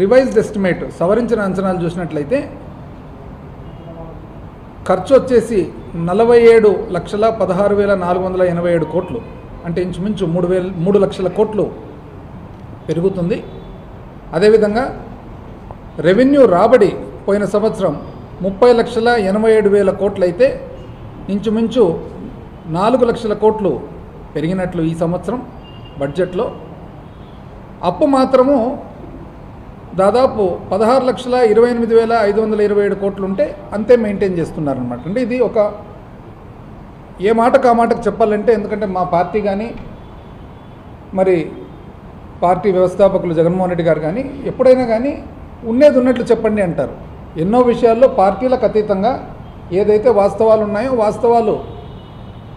Revised estimate సవరించిన అంచనాలు చూసినట్లయితే ఖర్చు వచ్చేసి 47,16,487 కోట్లు, అంటే ఇంచుమించు 3 లక్షల కోట్లు పెరుగుతుంది. అదేవిధంగా రెవెన్యూ రాబడి పోయిన సంవత్సరం 30,87,000 కోట్లు అయితే ఇంచుమించు 4 లక్షల కోట్లు పెరిగినట్లు ఈ సంవత్సరం బడ్జెట్లో. అప్పు మాత్రము దాదాపు 16,28,527 కోట్లు ఉంటే అంతే మెయింటైన్ చేస్తున్నారనమాట. అంటే ఇది ఒక ఏ మాటకు ఆ మాటకు చెప్పాలంటే, ఎందుకంటే మా పార్టీ కానీ మరి పార్టీ వ్యవస్థాపకులు జగన్మోహన్ రెడ్డి గారు కానీ ఎప్పుడైనా కానీ ఉన్నది ఉన్నట్లు చెప్పండి అంటారు. ఎన్నో విషయాల్లో పార్టీలకు అతీతంగా ఏదైతే వాస్తవాలు ఉన్నాయో వాస్తవాలు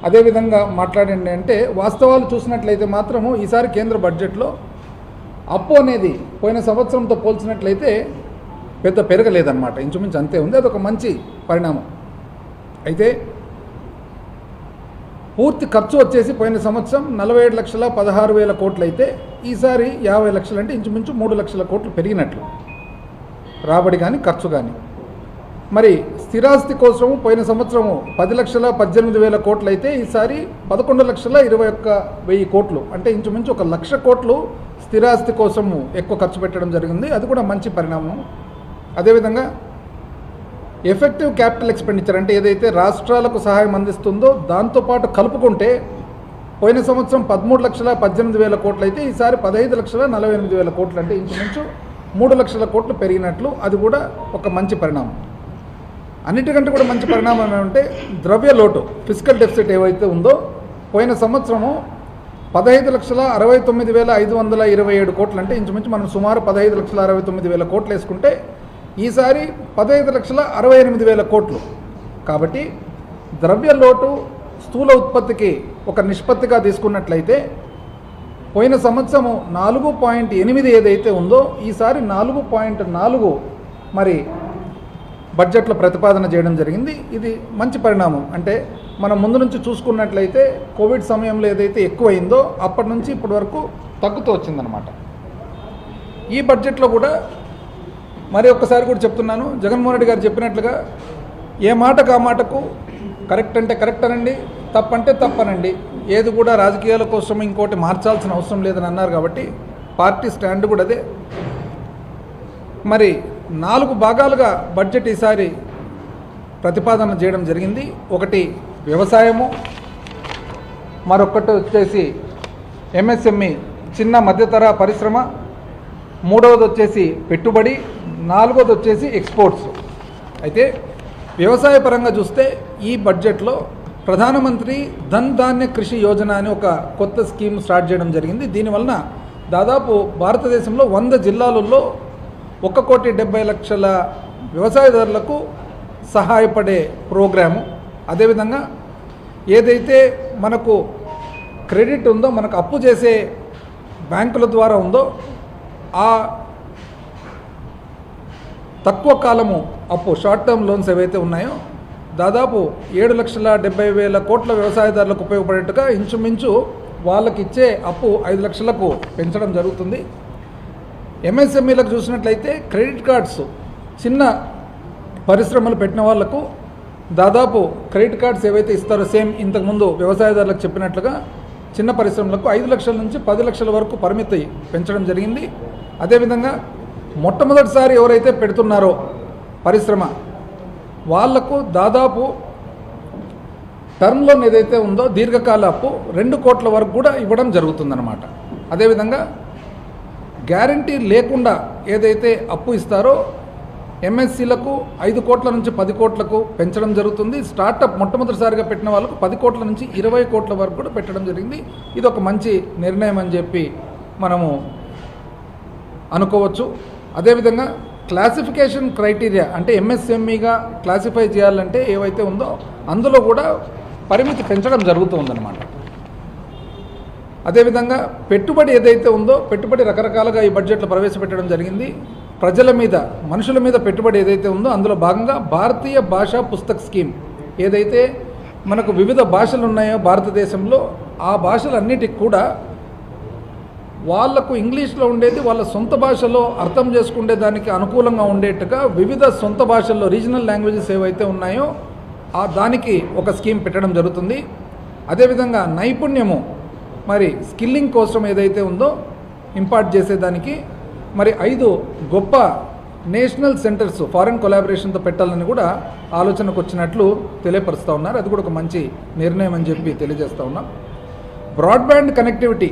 అదేవిధంగా మాట్లాడండి అంటే, వాస్తవాలు చూసినట్లయితే మాత్రము ఈసారి కేంద్ర బడ్జెట్లో అప్పు అనేది పోయిన సంవత్సరంతో పోల్చినట్లయితే పెద్ద పెరగలేదన్నమాట, ఇంచుమించు అంతే ఉంది. అదొక మంచి పరిణామం. అయితే పూర్తి ఖర్చు వచ్చేసి పోయిన సంవత్సరం 47,16,000 కోట్లు అయితే ఈసారి 50 లక్షలు, అంటే ఇంచుమించు 3 లక్షల కోట్లు పెరిగినట్లు రాబడి కానీ ఖర్చు కానీ. మరి స్థిరాస్తి కోసము పోయిన సంవత్సరము 10,18,000 కోట్లు అయితే ఈసారి 11,21,000 కోట్లు, అంటే ఇంచుమించు 1,00,000 కోట్లు స్థిరాస్తి కోసము ఎక్కువ ఖర్చు పెట్టడం జరిగింది. అది కూడా మంచి పరిణామం. అదేవిధంగా ఎఫెక్టివ్ క్యాపిటల్ ఎక్స్పెండిచర్ అంటే ఏదైతే రాష్ట్రాలకు సహాయం అందిస్తుందో దాంతోపాటు కలుపుకుంటే పోయిన సంవత్సరం 13,18,000 కోట్లు అయితే ఈసారి 15,48,000 కోట్లు, అంటే ఇంచుమించు 3 లక్షల కోట్లు పెరిగినట్లు. అది కూడా ఒక మంచి పరిణామం. అన్నిటికంటే కూడా మంచి పరిణామం ఏమంటే ద్రవ్య లోటు, ఫిజికల్ డెఫిసిట్ ఏవైతే ఉందో పోయిన సంవత్సరము 15,69,527 కోట్లు, అంటే ఇంచుమించు మనం సుమారు 15,69,000 కోట్లు వేసుకుంటే ఈసారి 15,68,000 కోట్లు. కాబట్టి ద్రవ్య లోటు స్థూల ఉత్పత్తికి ఒక నిష్పత్తిగా తీసుకున్నట్లయితే పోయిన సంవత్సరము 4.8 ఏదైతే ఉందో ఈసారి 4.4 మరి బడ్జెట్లో ప్రతిపాదన చేయడం జరిగింది. ఇది మంచి పరిణామం. అంటే మనం ముందు నుంచి చూసుకున్నట్లయితే కోవిడ్ సమయంలో ఏదైతే ఎక్కువైందో అప్పటి నుంచి ఇప్పటి వరకు తగ్గుతూ వచ్చిందనమాట. ఈ బడ్జెట్లో కూడా మరి ఒక్కసారి కూడా చెప్తున్నాను, జగన్మోహన్ రెడ్డి గారు చెప్పినట్లుగా ఏ మాటకు ఆ మాటకు కరెక్ట్ అంటే కరెక్ట్ అనండి, తప్పంటే తప్పనండి, ఏది కూడా రాజకీయాల కోసం ఇంకోటి మార్చాల్సిన అవసరం లేదని అన్నారు. కాబట్టి పార్టీ స్టాండ్ కూడా అదే. మరి 4 భాగాలుగా బడ్జెట్ ఈసారి ప్రతిపాదన చేయడం జరిగింది. ఒకటి వ్యవసాయము, మరొకటి వచ్చేసి ఎంఎస్ఎంఈ చిన్న మధ్యతర పరిశ్రమ, మూడవది వచ్చేసి పెట్టుబడి, నాలుగవది వచ్చేసి ఎక్స్పోర్ట్స్. అయితే వ్యవసాయ పరంగా చూస్తే ఈ బడ్జెట్లో ప్రధానమంత్రి ధన్ ధాన్య కృషి యోజన అని ఒక కొత్త స్కీమ్ స్టార్ట్ చేయడం జరిగింది. దీనివలన దాదాపు భారతదేశంలో 100 జిల్లాలలో 1,70,00,000 వ్యవసాయదారులకు సహాయపడే ప్రోగ్రాము. అదేవిధంగా ఏదైతే మనకు క్రెడిట్ ఉందో, మనకు అప్పు చేసే బ్యాంకుల ద్వారా ఉందో ఆ తక్కువ కాలము అప్పు షార్ట్ టర్మ్ లోన్స్ ఏవైతే ఉన్నాయో దాదాపు 7,70,000 కోట్ల వ్యవసాయదారులకు ఉపయోగపడేట్టుగా ఇంచుమించు వాళ్ళకి ఇచ్చే అప్పు 5 లక్షలకు పెంచడం జరుగుతుంది. ఎంఎస్ఎంఈలకు చూసినట్లయితే క్రెడిట్ కార్డ్స్ చిన్న పరిశ్రమలు పెట్టిన వాళ్లకు దాదాపు క్రెడిట్ కార్డ్స్ ఏవైతే ఇస్తారో సేమ్ ఇంతకుముందు వ్యవసాయదారులకు చెప్పినట్లుగా చిన్న పరిశ్రమలకు 5 లక్షల నుంచి 10 లక్షల వరకు పరిమితి పెంచడం జరిగింది. అదేవిధంగా మొట్టమొదటిసారి ఎవరైతే పెడుతున్నారో పరిశ్రమ వాళ్లకు దాదాపు టర్మ్ లోన్ ఏదైతే ఉందో దీర్ఘకాల అప్పు 2 కోట్ల వరకు కూడా ఇవ్వడం జరుగుతుందన్నమాట. అదేవిధంగా గ్యారంటీ లేకుండా ఏదైతే అప్పు ఇస్తారో ఎంఎస్సీలకు 5 కోట్ల నుంచి 10 కోట్లకు పెంచడం జరుగుతుంది. స్టార్టప్ మొట్టమొదటిసారిగా పెట్టిన వాళ్ళకు 10 కోట్ల నుంచి 20 కోట్ల వరకు కూడా పెట్టడం జరిగింది. ఇది ఒక మంచి నిర్ణయం అని చెప్పి మనము అనుకోవచ్చు. అదేవిధంగా క్లాసిఫికేషన్ క్రైటీరియా అంటే ఎంఎస్ఎంఈగా క్లాసిఫై చేయాలంటే ఏవైతే ఉందో అందులో కూడా పరిమితి పెంచడం జరుగుతుందన్నమాట. అదేవిధంగా పెట్టుబడి ఏదైతే ఉందో పెట్టుబడి రకరకాలుగా ఈ బడ్జెట్లో ప్రవేశపెట్టడం జరిగింది. ప్రజల మీద, మనుషుల మీద పెట్టుబడి ఏదైతే ఉందో అందులో భాగంగా భారతీయ భాషా పుస్తక్ స్కీమ్ ఏదైతే మనకు వివిధ భాషలు ఉన్నాయో భారతదేశంలో ఆ భాషలన్నిటికి కూడా వాళ్లకు ఇంగ్లీష్లో ఉండేది వాళ్ళ సొంత భాషలో అర్థం చేసుకునే దానికి అనుకూలంగా ఉండేట్టుగా వివిధ సొంత భాషల్లో రీజనల్ లాంగ్వేజెస్ ఏవైతే ఉన్నాయో దానికి ఒక స్కీమ్ పెట్టడం జరుగుతుంది. అదేవిధంగా నైపుణ్యము మరి స్కిల్లింగ్ కోసం ఏదైతే ఉందో ఇంపార్ట్ చేసేదానికి మరి 5 గొప్ప నేషనల్ సెంటర్స్ ఫారెన్ కొలాబరేషన్తో పెట్టాలని కూడా ఆలోచనకు వచ్చినట్లు తెలియపరుస్తూ ఉన్నారు. అది కూడా ఒక మంచి నిర్ణయం అని చెప్పి తెలియజేస్తూ ఉన్నాం. బ్రాడ్బ్యాండ్ కనెక్టివిటీ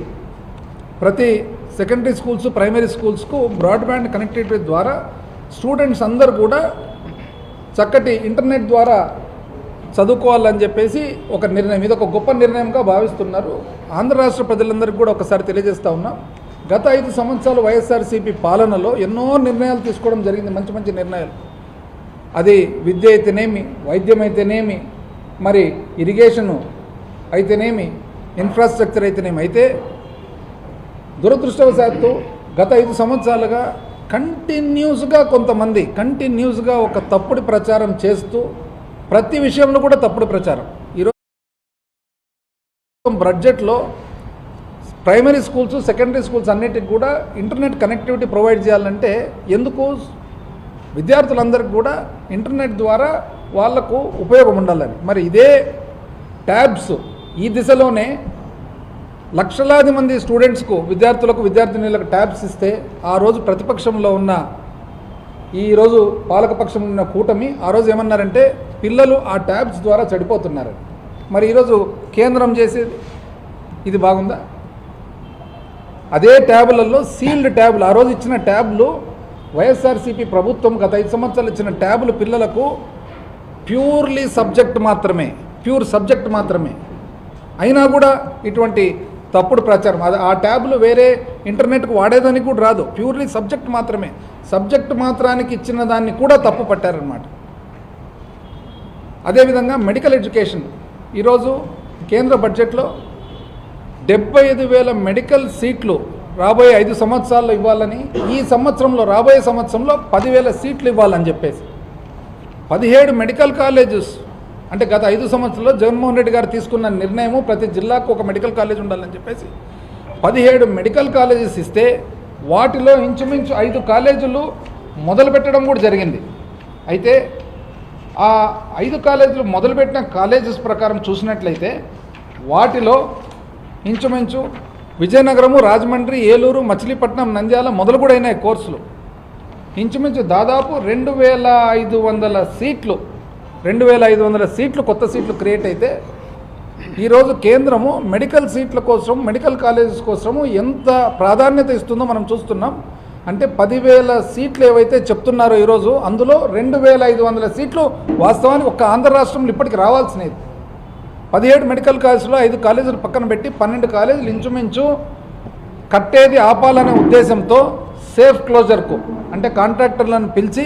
ప్రతి సెకండరీ స్కూల్స్ ప్రైమరీ స్కూల్స్కు బ్రాడ్బ్యాండ్ కనెక్టివిటీ ద్వారా స్టూడెంట్స్ అందరూ కూడా చక్కటి ఇంటర్నెట్ ద్వారా చదువుకోవాలని చెప్పేసి ఒక నిర్ణయం, ఇది ఒక గొప్ప నిర్ణయంగా భావిస్తున్నారు. ఆంధ్ర రాష్ట్ర ప్రజలందరికీ కూడా ఒకసారి తెలియజేస్తూ ఉన్నాం. గత 5 సంవత్సరాలు వైఎస్ఆర్సీపీ పాలనలో ఎన్నో నిర్ణయాలు తీసుకోవడం జరిగింది, మంచి మంచి నిర్ణయాలు. అది విద్య అయితేనేమి, వైద్యం అయితేనేమి, మరి ఇరిగేషను అయితేనేమి, ఇన్ఫ్రాస్ట్రక్చర్ అయితేనేమి. అయితే దురదృష్టవశాత్తు గత 5 సంవత్సరాలుగా కంటిన్యూస్గా ఒక తప్పుడు ప్రచారం చేస్తూ ప్రతి విషయంలో కూడా తప్పుడు ప్రచారం. ఈరోజు బడ్జెట్లో ప్రైమరీ స్కూల్స్ సెకండరీ స్కూల్స్ అన్నిటికి కూడా ఇంటర్నెట్ కనెక్టివిటీ ప్రొవైడ్ చేయాలంటే ఎందుకు విద్యార్థులందరికీ కూడా ఇంటర్నెట్ ద్వారా వాళ్లకు ఉపయోగం ఉండాలని. మరి ఇదే ట్యాబ్స్ ఈ దిశలోనే లక్షలాది మంది స్టూడెంట్స్కు విద్యార్థులకు విద్యార్థినులకు ట్యాబ్స్ ఇస్తే ఆ రోజు ప్రతిపక్షంలో ఉన్న ఈరోజు పాలకపక్షంలో ఉన్న కూటమి ఆ రోజు ఏమన్నారంటే పిల్లలు ఆ ట్యాబ్స్ ద్వారా చెడిపోతున్నారు. మరి ఈరోజు కేంద్రం చేసేది ఇది బాగుందా? అదే ట్యాబులలో సీల్డ్ ట్యాబులు ఆ రోజు ఇచ్చిన ట్యాబులు వైఎస్ఆర్సీపీ ప్రభుత్వం గత 5 సంవత్సరాలు ఇచ్చిన ట్యాబులు పిల్లలకు ప్యూర్ సబ్జెక్ట్ మాత్రమే అయినా కూడా ఇటువంటి తప్పుడు ప్రచారం. ఆ ట్యాబులు వేరే ఇంటర్నెట్కు వాడేదానికి కూడా రాదు, ప్యూర్లీ సబ్జెక్ట్ మాత్రమే. సబ్జెక్ట్ మాత్రానికి ఇచ్చిన దాన్ని కూడా తప్పు పట్టారనమాట. అదేవిధంగా మెడికల్ ఎడ్యుకేషన్ ఈరోజు కేంద్ర బడ్జెట్లో 75,000 మెడికల్ సీట్లు రాబోయే 5 సంవత్సరాల్లో ఇవ్వాలని, ఈ సంవత్సరంలో రాబోయే సంవత్సరంలో 10,000 సీట్లు ఇవ్వాలని చెప్పేసి 17 మెడికల్ కాలేజెస్ అంటే గత 5 సంవత్సరాల్లో జగన్మోహన్ రెడ్డి గారు తీసుకున్న నిర్ణయము ప్రతి జిల్లాకు ఒక మెడికల్ కాలేజ్ ఉండాలని చెప్పేసి 17 మెడికల్ కాలేజెస్ ఇస్తే వాటిలో ఇంచుమించు 5 కాలేజీలు మొదలుపెట్టడం కూడా జరిగింది. అయితే ఆ 5 కాలేజీలు మొదలుపెట్టిన కాలేజెస్ ప్రకారం చూసినట్లయితే వాటిలో ఇంచుమించు విజయనగరము, రాజమండ్రి, ఏలూరు, మచిలీపట్నం, నంద్యాల మొదలు కూడా అయినాయి కోర్సులు. ఇంచుమించు దాదాపు 2,500 సీట్లు 2,500 సీట్లు కొత్త సీట్లు క్రియేట్ అయితే ఈరోజు కేంద్రము మెడికల్ సీట్ల కోసం మెడికల్ కాలేజెస్ కోసము ఎంత ప్రాధాన్యత ఇస్తుందో మనం చూస్తున్నాం. అంటే 10,000 సీట్లు ఏవైతే చెప్తున్నారో ఈరోజు అందులో 2,500 సీట్లు వాస్తవానికి ఒక్క ఆంధ్ర రాష్ట్రంలో ఇప్పటికి రావాల్సినది. 17 మెడికల్ కాలేజీలో 5 కాలేజీలు పక్కన పెట్టి 12 కాలేజీలు ఇంచుమించు కట్టేది ఆపాలనే ఉద్దేశంతో సేఫ్ క్లోజర్కు అంటే కాంట్రాక్టర్లను పిలిచి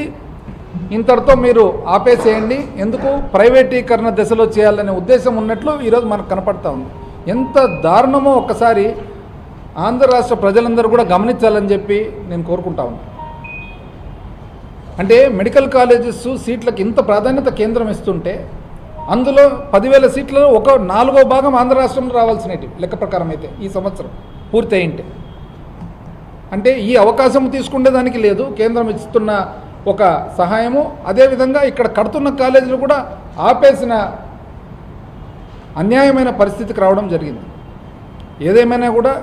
ఇంతటితో మీరు ఆపేసేయండి, ఎందుకు ప్రైవేటీకరణ దశలో చేయాలనే ఉద్దేశం ఉన్నట్లు ఈరోజు మనకు కనపడతా ఉంది. ఎంత దారుణమో ఒక్కసారి ఆంధ్ర రాష్ట్ర ప్రజలందరూ కూడా గమనించాలని చెప్పి నేను కోరుకుంటా ఉన్నాను. అంటే మెడికల్ కాలేజెస్ సీట్లకు ఇంత ప్రాధాన్యత కేంద్రం ఇస్తుంటే అందులో 10,000 సీట్లలో ఒక 4వ భాగం ఆంధ్ర రాష్ట్రంలో రావాల్సినవి లెక్క ప్రకారం అయితే ఈ సంవత్సరం పూర్తి అయింటే. అంటే ఈ అవకాశం తీసుకునే దానికి లేదు, కేంద్రం ఇస్తున్న ఒక సహాయము. అదేవిధంగా ఇక్కడ కడుతున్న కాలేజీలు కూడా ఆపేసిన అన్యాయమైన పరిస్థితికి రావడం జరిగింది. ఏదేమైనా కూడా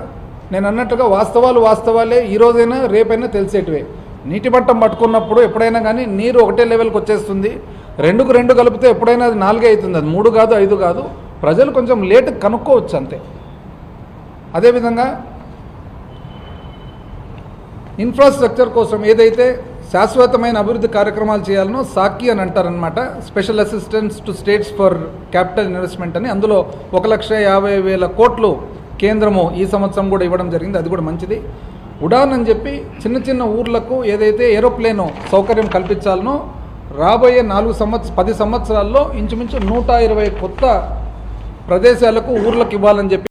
నేను అన్నట్టుగా వాస్తవాలే ఈరోజైనా రేపైనా తెలిసేటివే. నీటి మట్టం పట్టుకున్నప్పుడు ఎప్పుడైనా కానీ నీరు ఒకటే లెవెల్కి వచ్చేస్తుంది, 2కు 2 కలిపితే ఎప్పుడైనా అది 4 అవుతుంది, అది 3 కాదు 5 కాదు. ప్రజలు కొంచెం లేట్ కనుక్కోవచ్చు అంతే. అదేవిధంగా ఇన్ఫ్రాస్ట్రక్చర్ కోసం ఏదైతే శాశ్వతమైన అభివృద్ధి కార్యక్రమాలు చేయాలనో సాకి అని అంటారనమాట, special assistance to states for capital investment అని. అందులో 1,50,000 కోట్లు కేంద్రము ఈ సంవత్సరం కూడా ఇవ్వడం జరిగింది, అది కూడా మంచిది. ఉడాన్ అని చెప్పి చిన్న చిన్న ఊర్లకు ఏదైతే ఏరోప్లేను సౌకర్యం కల్పించాలనో రాబోయే 10 సంవత్సరాల్లో ఇంచుమించు 120 కొత్త ప్రదేశాలకు ఊర్లకు ఇవ్వాలని చెప్పి